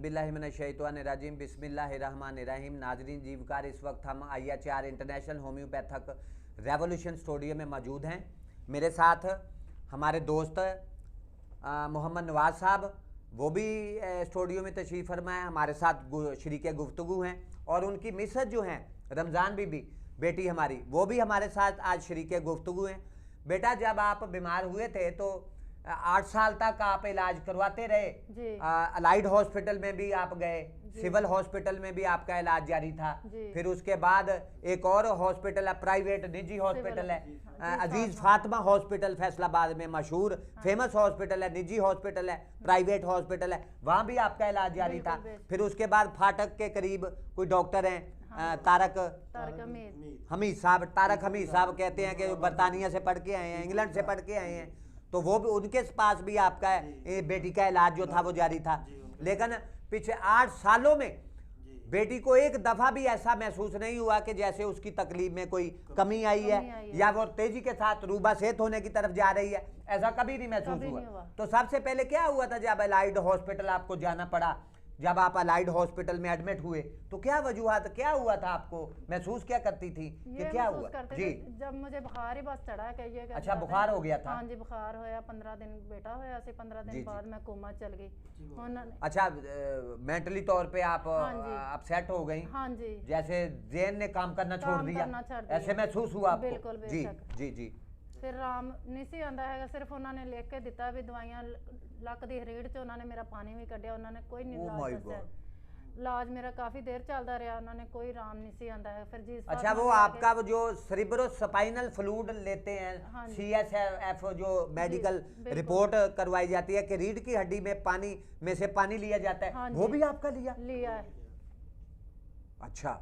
औज़ुबिल्लाहिमिनश्शैतानिर्रजीम बिस्मिल्लाहिर्रहमानिर्रहीम। नाज़रीन जीवकार, इस वक्त हम IHR international homeopathic revolution studio में मौजूद हैं। मेरे साथ हमारे दोस्त मोहम्मद नवाज़ साहब, वो भी स्टूडियो में तशरीफ़ फरमा है, हमारे साथ शरीके गुफ्तगू हैं। और उनकी मिसेज जो हैं रमज़ान बीबी, बेटी हमारी, वो भी हमारे साथ आज शरीके गुफ्तगू हैं। बेटा, जब आप बीमार हुए थे तो 8 साल तक आप इलाज करवाते रहे। अलाइड हॉस्पिटल में भी आप गए, सिविल हॉस्पिटल में भी आपका इलाज जारी था। फिर उसके बाद एक और हॉस्पिटल है, प्राइवेट निजी हॉस्पिटल है, अजीज फातिमा हॉस्पिटल फैसलाबाद में मशहूर फेमस हॉस्पिटल है, निजी हॉस्पिटल है, प्राइवेट हॉस्पिटल है, वहाँ भी आपका इलाज जारी था। फिर उसके बाद फाटक के करीब कोई डॉक्टर हैं, तारक हमीद साहब, तारक हमीद साहब कहते हैं कि बरतानिया से पढ़ के आए हैं, इंग्लैंड से पढ़ के आए हैं, तो वो भी उनके पास भी आपका बेटी का इलाज जो था वो जारी था। लेकिन पिछले 8 सालों में बेटी को एक दफा भी ऐसा महसूस नहीं हुआ कि जैसे उसकी तकलीफ में कोई कमी आई है या वो तेजी के साथ रूबा सेहत होने की तरफ जा रही है, ऐसा कभी नहीं महसूस हुआ। तो सबसे पहले क्या हुआ था जब अलाइड हॉस्पिटल आपको जाना पड़ा, जब आप अलाइड हॉस्पिटल में एडमिट हुए, तो क्या वजूहत, क्या हुआ था, आपको महसूस क्या करती थी कि क्या हुआ? जी, जब मुझे बुखार ही बस चढ़ा कहिए। अच्छा, बुखार हो गया था? हाँ जी, बुखार होया, 15 दिन बेटा होया से 15 दिन बाद मैं कोमा चल गई। अच्छा, मेंटली तौर पे आप अपसेट हो गई? हाँ जी, जैसे ज़हन ने काम करना छोड़ दिया, ऐसे महसूस हुआ आपको? बिल्कुल, जी जी जी। फिर आराम नहीं सी आंदा है, सिर्फ उन्होंने लिख के दिता भी दवाइयां, लक दी रीढ़ च उन्होंने मेरा पानी भी कढ़िया, उन्होंने कोई नहीं इलाज दस्या। इलाज मेरा काफी देर चलता रहा, उन्होंने कोई आराम नहीं सी आंदा है। फिर जी, अच्छा, वो आपका वो जो सेरिब्रोस्पाइनल फ्लूइड लेते हैं, CSF, जो मेडिकल रिपोर्ट करवाई जाती है कि रीढ़ की हड्डी में पानी में से पानी लिया जाता है, वो भी आपका लिया है? अच्छा,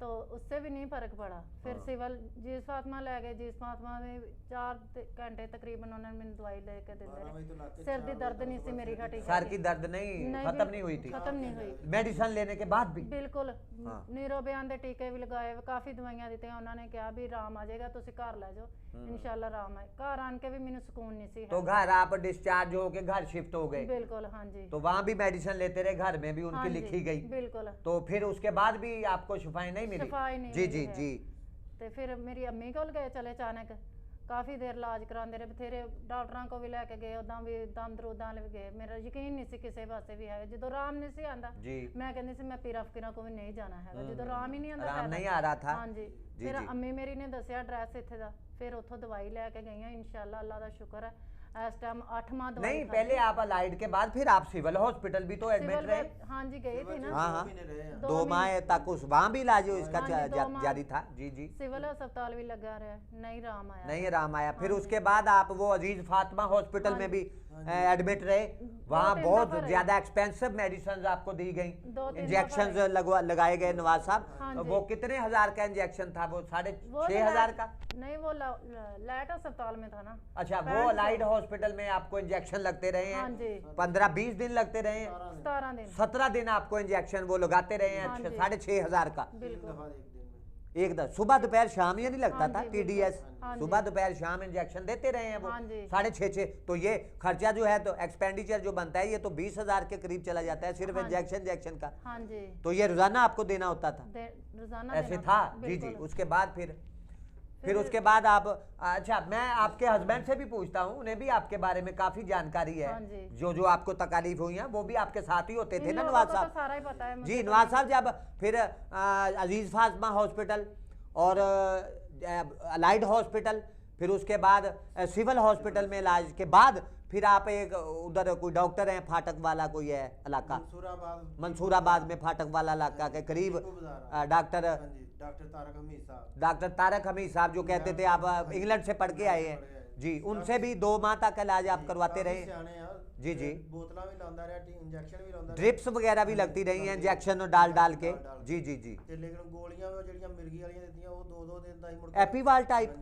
तो उससे भी नहीं फर्क पड़ा। फिर सिविल जीस फातिमा ले गए, जीस फातिमा में 4 घंटे तकरीबन उन्होंने मैंने दवाई लेके दे दी। सिर की दर्द नहीं सी मेरी हटी, सर की दर्द नहीं खत्म नहीं हुई थी? खत्म नहीं हुई, मेडिसिन लेने के बाद भी? बिल्कुल। नीरोबयान के टीके भी लगाए, काफी दवाइयां दी, उन्होंने कहा भी आराम आ जाएगा, तुम घर लै जाओ, इंशाल्लाह आराम आए। घर आन के भी मैंने सुकून नहीं सी। तो घर आप डिस्चार्ज हो के घर शिफ्ट हो गए? बिल्कुल, हाँ जी। तो वहाँ भी मेडिसिन लेते रहे, घर में भी उनकी लिखी गई? बिल्कुल। तो फिर उसके बाद भी आपको शिफाई नहीं मिली? जी जी जी। तो फिर मेरी अम्मी को गए चले अचानक, काफ़ी देर इलाज कराते रहे, बथेरे डॉक्टरों को भी लैके गए, उदा भी दम दरूदा भी गए, मेरा यकीन नहीं सी किसी पासे भी है। जो आराम नहीं सी आंदा, मैं कहती सी मैं पीरा फकीरा को भी नहीं जाना है, जो आराम ही नहीं आंदा, आराम नहीं आ रहा था। हाँ जी। फिर अम्मी मेरी ने दसिया एड्रैस इत्थे दा, फिर उतों दवाई लैके गई, इंशाल्लाह अल्लाह का शुक्र है। इस टाइम 8 माह दवाई नहीं, पहले आप अलाइड के बाद फिर आप सिविल हॉस्पिटल भी तो एडमिट रहे? हाँ जी, गए थे ना। हाँ, 2 माह तक वहाँ भी इलाज इसका जारी था? जी जी। सिविल अस्पताल भी लगा रहा, नहीं आराम आया, नहीं आराम आया। फिर उसके बाद आप वो अजीज फातिमा हॉस्पिटल में भी एडमिट रहे, वहाँ बहुत ज्यादा एक्सपेंसिव मेडिसिन आपको दी गई, इंजेक्शन लगाए गए। नवाज साहब, वो कितने हजार का इंजेक्शन था? वो 6,500 का? नहीं, वो लाइट अस्पताल में था ना। अच्छा, वो लाइट हॉस्पिटल में आपको इंजेक्शन लगते रहे हैं? 15-20 दिन लगते रहे हैं? 17 दिन आपको इंजेक्शन वो लगाते रहे हैं? 6,500 का एक दम, सुबह दोपहर शाम ये नहीं लगता था? TDS सुबह दोपहर शाम इंजेक्शन देते रहे हैं वो 6,500। तो ये खर्चा जो है, तो एक्सपेंडिचर जो बनता है, ये तो 20,000 के करीब चला जाता है सिर्फ इंजेक्शन का। तो ये रोजाना आपको देना होता था? रोजाना ऐसे था? जी जी। उसके बाद फिर उसके बाद आप, अच्छा, मैं आपके हस्बैंड से भी पूछता हूँ, उन्हें भी आपके बारे में काफी जानकारी है, जो आपको तकलीफ हुई है वो भी आपके साथ ही होते थे ना नवाज साहब? तो सारा ही पता है जी नवाज साहब। जब फिर अजीज फातिमा हॉस्पिटल और अलाइड हॉस्पिटल, फिर उसके बाद सिविल हॉस्पिटल में इलाज के बाद फिर आप एक उधर कोई डॉक्टर हैं फाटक वाला, कोई है इलाका मंसूराबाद में, फाटक वाला इलाका के करीब, डॉक्टर तारक हमीद साहब, जो कहते थे आप इंग्लैंड से पढ़ के आए हैं जी, उनसे भी 2 माह तक इलाज आप करवाते रहे? जी जी। ड्रिप्स वगैरह भी लगती रही हैं, इंजेक्शन डाल के? जी जी जी। एपीवाल टाइप,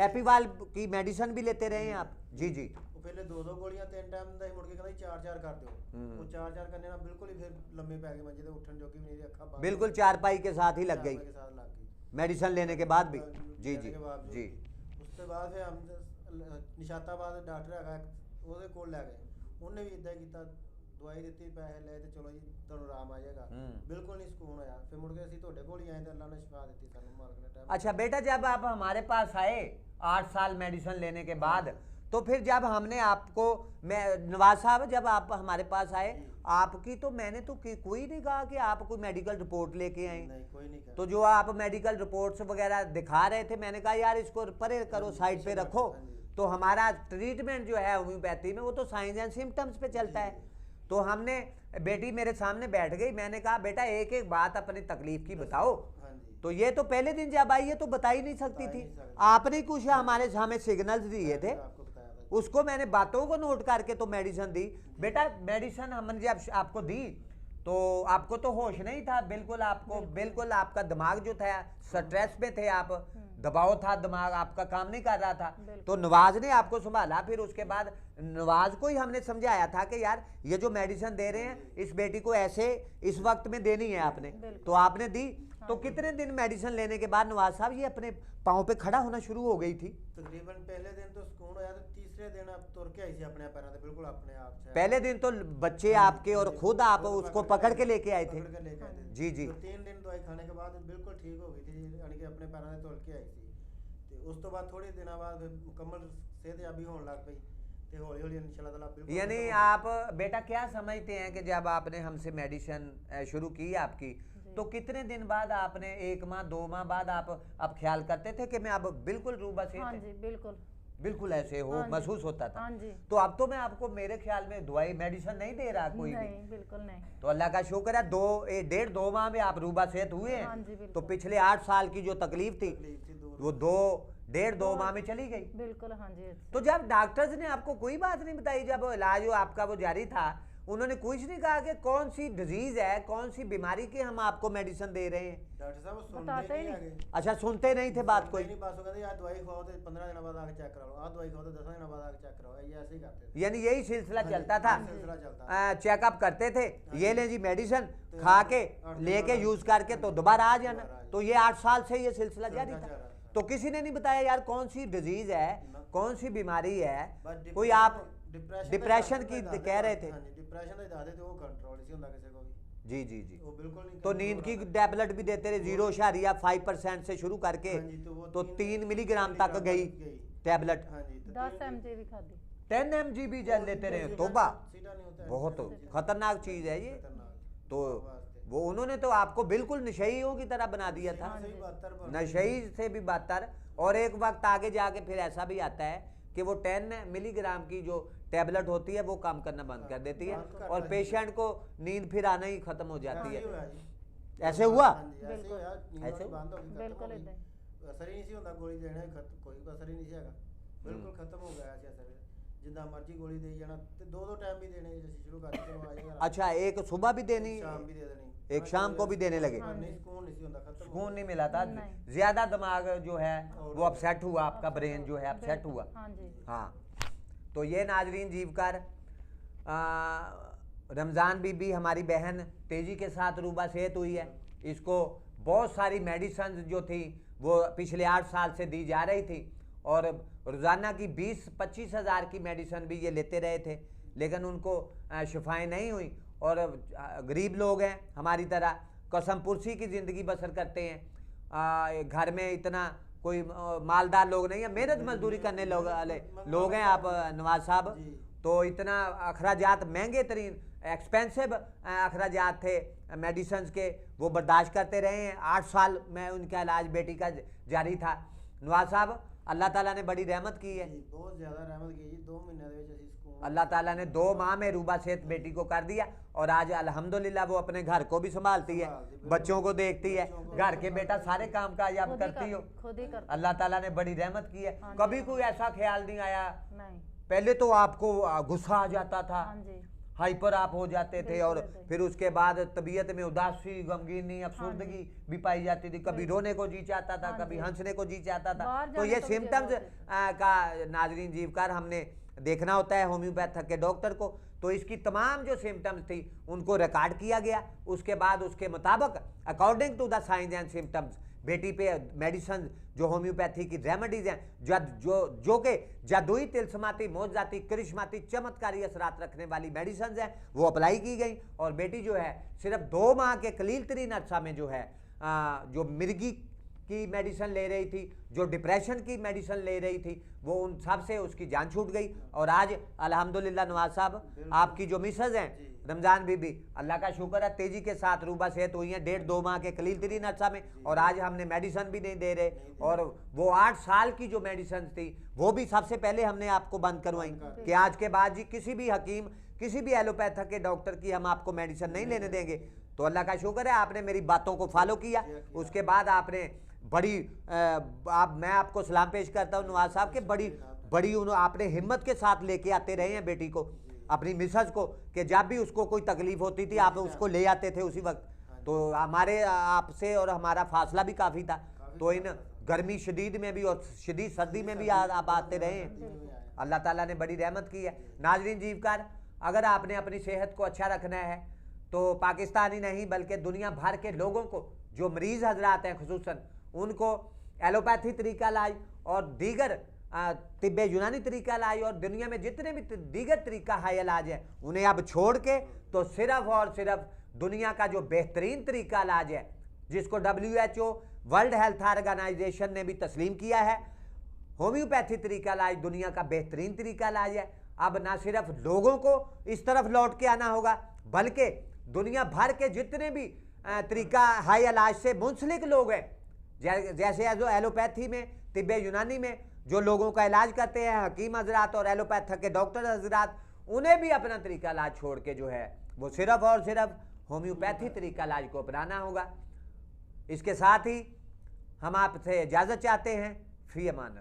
एपीवाल की मेडिसिन भी लेते रहे हैं आप? जी जी। पहले 2 गोलियां 3 टाइम दा मुड़ के कहंदा 4 कर दो, वो 4 करने ना बिल्कुल ही फिर लम्बे पै गए मंजे ते उठन जोगी भी नहीं, अखा बंद, बिल्कुल चारपाई के साथ ही लग गई मेडिसिन लेने के बाद भी? जी जी जी। उसके बाद फिर हम निशाताबाद डॉक्टर है ਉਹਦੇ ਕੋਲ ਲੈ ਗਏ, ਉਹਨੇ ਵੀ ਇਦਾਂ ਕੀਤਾ, ਦਵਾਈ ਦਿੱਤੀ, ਪੈਸੇ ਲਏ ਤੇ ਚਲੋ ਜੀ ਤੁਹਾਨੂੰ ਆਰਾਮ ਆ ਜਾਏਗਾ, ਬਿਲकुल नहीं सुकून होया। फिर मुड़ के ਅਸੀਂ ਤੁਹਾਡੇ ਕੋਲ ਹੀ ਆਏ ਤੇ ਅੱਲਾ ਨੇ ਸ਼ਿਫਾ ਦਿੱਤੀ ਸਾਨੂੰ ਮਾਲਕ ने टाइम। अच्छा बेटा, जब आप हमारे पास आए 8 साल मेडिसिन लेने के बाद, तो फिर जब हमने आपको, मैं नवाज साहब जब आप हमारे पास आए आपकी तो मैंने तो कोई नहीं कहा कि आप कोई मेडिकल रिपोर्ट लेके आए, नहीं कोई नहीं कहा। तो जो आप मेडिकल रिपोर्ट्स वगैरह दिखा रहे थे, मैंने कहा यार इसको परे करो, साइड पे रखो। तो हमारा ट्रीटमेंट जो है होम्योपैथी में वो तो साइंस एंड सिम्टम्स पे चलता है। तो हमने, बेटी मेरे सामने बैठ गई, मैंने कहा बेटा एक एक बात अपनी तकलीफ की बताओ। तो ये तो पहले दिन जब आई है तो बता ही नहीं सकती थी, आपने कुछ हमें सिग्नल्स दिए थे, उसको मैंने बातों को नोट करके तो मेडिसिन दी। बेटा मेडिसिन हमने जब आपको दी तो आपको तो होश नहीं था बिल्कुल, आपको बिल्कुल आपका दिमाग जो था स्ट्रेस में थे आप, दबाव था, दिमाग आपका काम नहीं कर रहा था। तो नवाज ने आपको संभाला, फिर उसके बाद नवाज को ही हमने समझाया था कि यार ये जो मेडिसिन दे रहे हैं इस बेटी को ऐसे इस वक्त में देनी है आपने, तो आपने दी। तो कितने दिन मेडिसिन लेने के बाद नवाज साहब ये अपने पाँव पे खड़ा होना शुरू हो गई थी? तकरीबन पहले दिन तो सुकून होया, तो तीसरे दिन आप तुर के आई थी अपने पैरों पे, बिल्कुल अपने आप से। पहले दिन तो बच्चे आपके और खुद आप उसको पकड़ के लेके आए थे? जी जी। तो 3 दिन दवाई खाने के बाद बिल्कुल ठीक हो गई थी, यानी कि अपने पैरों से तुर के आई थी। तो उस तो बाद थोड़े दिनों बाद मुकम्मल सेहतयाबी होने लग पई, तो हौली हौली इंशाल्लाह ताला बिल्कुल। यानी आप बेटा क्या समझते हैं कि जब आपने हमसे मेडिसिन शुरू की आपकी, तो कितने दिन बाद आपने, 1 माह 2 माह बाद आप ख्याल करते थे कि मैं अब बिल्कुल रूबा से? हाँ जी बिल्कुल बिल्कुल ऐसे हो महसूस होता था। हाँ जी। तो अब तो मैं आपको मेरे ख्याल में दवाई मेडिसिन नहीं दे रहा कोई नहीं, भी? बिल्कुल नहीं। तो अल्लाह का शुक्र है 1.5-2 माह में आप रूबा सेहत हुए हैं। हाँ जी, बिल्कुल। तो पिछले 8 साल की जो तकलीफ थी वो 1.5-2 माह में चली गई। बिल्कुल हाँ जी। तो जब डॉक्टर्स ने आपको कोई बात नहीं बताई, जब इलाज आपका वो जारी था, उन्होंने कुछ नहीं कहा कि कौन सी डिजीज है, कौन सी बीमारी के हम आपको मेडिसिन दे रहे हैं? डॉक्टर साहब सुनते बताते ही ही नहीं आगे। अच्छा सुनते नहीं थे बात कोई? नहीं, बात हो गई यार दवाई खाओ तो 15 दिन बाद आके चेक कराओ, दवाई खाओ तो 10 दिन बाद आके चेक कराओ, ये ऐसे ही करते थे। यानी यही सिलसिला चलता था, सिलसिला चलता चेकअप करते थे, ये ले जी मेडिसिन खा के लेके यूज करके तो दोबारा आ जाना। तो ये 8 साल से ये सिलसिला जारी था। तो किसी ने नहीं बताया यार कौन सी डिजीज है, कौन सी बीमारी है? कोई आप डिप्रेशन की कह रहे थे? डिप्रेशन ਦਾ ਦੱਸਦੇ ਤੇ ਉਹ ਕੰਟਰੋਲ ਨਹੀਂ ਹੁੰਦਾ ਕਿਸੇ ਕੋ ਵੀ। जी जी जी। वो बिल्कुल नहीं। तो नींद की टैबलेट भी देते रहे 0.5% से शुरू करके, तो 3 मिलीग्राम तक गई टैबलेट। 10 mg भी खादी। 10 mg भी जल लेते रहे, तोबा सीधा नहीं होता है, बहुत खतरनाक चीज है ये। खतरनाक। तो वो उन्होंने तो आपको बिल्कुल नशेइयों की तरह बना दिया था, सही 72 नशेई से भी बदतर। और एक वक्त आगे जाके फिर ऐसा भी आता है कि वो 10 मिलीग्राम की जो टैबलेट होती है वो काम करना बंद कर देती है और पेशेंट को नींद फिर आना ही खत्म हो जाती है। ऐसे हुआ? ऐसे होया, ऐसे बंद हो गई, बिल्कुल इदां असर ही नहीं सी ਹੁੰਦਾ ਗੋਲੀ ਦੇਣੇ, ਕੋਈ असर ही नहीं ਸੀ ਹੈਗਾ, ਬਿਲਕੁਲ ਖਤਮ ਹੋ ਗਿਆ ਸੀ असर। ਜਿੱਦਾਂ ਮਰਜ਼ੀ ਗੋਲੀ ਦੇਈ ਜਾਣਾ ਤੇ 2-2 ਟਾਈਮ ਵੀ ਦੇਣੇ ਅਸੀਂ ਸ਼ੁਰੂ ਕਰ ਦਿੱਤੇ। ਆ ਜਾਏਗਾ अच्छा, एक सुबह भी देनी, शाम भी दे देनी, एक शाम को भी देने लगे। नहीं सुकून नहीं सी ਹੁੰਦਾ, खत्म सुकून नहीं मिला था, ज्यादा दिमाग जो है वो अपसेट हुआ, आपका ब्रेन जो है अपसेट हुआ। हाँ जी। हाँ, तो ये नाजरीन जीवकार रमज़ान बीबी हमारी बहन तेज़ी के साथ रूबा सेहत हुई है। इसको बहुत सारी मेडिसिन जो थी वो पिछले 8 साल से दी जा रही थी और रोज़ाना की 20-25 हज़ार की मेडिसिन भी ये लेते रहे थे, लेकिन उनको शिफाएँ नहीं हुई। और गरीब लोग हैं हमारी तरह, कसम पुरसी की ज़िंदगी बसर करते हैं, घर में इतना कोई मालदार लोग नहीं है, मेहनत मजदूरी करने लोग हैं आप नवाज साहब। तो इतना अखराजात, महंगे तरीन एक्सपेंसिव अखराजात थे मेडिसिन के, वो बर्दाश्त करते रहे हैं। 8 साल में उनका इलाज बेटी का जारी था। नवाज साहब अल्लाह ताला ने बड़ी रहमत की है, बहुत ज़्यादा रहमत की जी। 2 महीने ਦੇ ਵਿੱਚ ਅਸੀਂ ਸਕੂਨ, अल्लाह ताला ने 2 माह में रूबा सेहत बेटी को कर दिया और आज अल्हम्दुलिल्लाह वो अपने घर को भी संभालती है, बच्चों को देखती है। घर के बेटा सारे काम काज आप करती हो, खुद ही करती। अल्लाह ताला ने बड़ी रहमत की है। कभी कोई ऐसा ख्याल नहीं आया? नहीं। पहले तो आपको गुस्सा आ जाता था, हाँ जी। हाइपर आप हो जाते थे और फिर उसके बाद तबीयत में उदासी, गमगीनी, अफसुर्दगी भी पाई जाती थी। कभी रोने को जी चाहता था, कभी हंसने को जी चाहता था। तो ये सिम्टम्स का नाजरीन जीवकार हमने देखना होता है होम्योपैथ के डॉक्टर को। तो इसकी तमाम जो सिम्टम्स थी उनको रिकॉर्ड किया गया, उसके बाद उसके मुताबिक according to the signs and symptoms बेटी पे मेडिसिन जो होम्योपैथी की रेमेडीज हैं, जो कि जादुई, तिलस्माती, मोजाती, करिश्माती, चमत्कारी असरात रखने वाली मेडिसिन हैं, वो अप्लाई की गई। और बेटी जो है सिर्फ 2 माह के कलील तरीन अरसा में जो है जो मिर्गी की मेडिसिन ले रही थी, जो डिप्रेशन की मेडिसिन ले रही थी, वो उन सब से उसकी जान छूट गई। और आज अल्हम्दुलिल्लाह नवाज साहब, आपकी जो मिसेज हैं रमज़ान बीबी, अल्लाह का शुक्र है, तेजी के साथ रूबा सेहत हुई हैं 1.5-2 माह के कलील तरीन अरसा में। और आज हमने मेडिसिन भी नहीं दे रहे, और वो 8 साल की जो मेडिसिन थी वो भी सबसे पहले हमने आपको बंद करवाई कि आज के बाद जी किसी भी हकीम, किसी भी एलोपैथक के डॉक्टर की हम आपको मेडिसिन नहीं लेने देंगे। तो अल्लाह का शुक्र है, आपने मेरी बातों को फॉलो किया। उसके बाद आपने बड़ी मैं आपको सलाम पेश करता हूँ नवाज साहब के, बड़ी आपने हिम्मत के साथ लेके आते रहे हैं बेटी को, अपनी मिसेज को, कि जब भी उसको कोई तकलीफ होती थी आप उसको ले आते थे उसी वक्त। तो हमारे आपसे और हमारा फासला भी काफ़ी था, तो इन गर्मी शदीद में भी और शदीद सर्दी में भी आप आते रहे हैं। अल्लाह ताला ने बड़ी रहमत की है। नाजरीन जीवकार, अगर आपने अपनी सेहत को अच्छा रखना है तो पाकिस्तान ही नहीं बल्कि दुनिया भर के लोगों को, जो मरीज़ हजरात हैं खुसूसन, उनको एलोपैथी तरीका इलाज और दीगर तिब्बे यूनानी तरीका इलाज और दुनिया में जितने भी दीगर तरीका है इलाज है, उन्हें अब छोड़ के तो सिर्फ और सिर्फ दुनिया का जो बेहतरीन तरीका इलाज है, जिसको WHO वर्ल्ड हेल्थ ऑर्गेनाइजेशन ने भी तस्लीम किया है, होम्योपैथी तरीका इलाज दुनिया का बेहतरीन तरीका इलाज है। अब ना सिर्फ लोगों को इस तरफ लौट के आना होगा, बल्कि दुनिया भर के जितने भी तरीका हाई इलाज से मुंसलिक लोग हैं, जैसे जो एलोपैथी में, तिब्बे यूनानी में जो लोगों का इलाज करते हैं हकीम हजरात और एलोपैथक के डॉक्टर हजरात, उन्हें भी अपना तरीका इलाज छोड़ के जो है वो सिर्फ और सिर्फ होम्योपैथी तरीका इलाज को अपनाना होगा। इसके साथ ही हम आपसे इजाज़त चाहते हैं। फी अमान।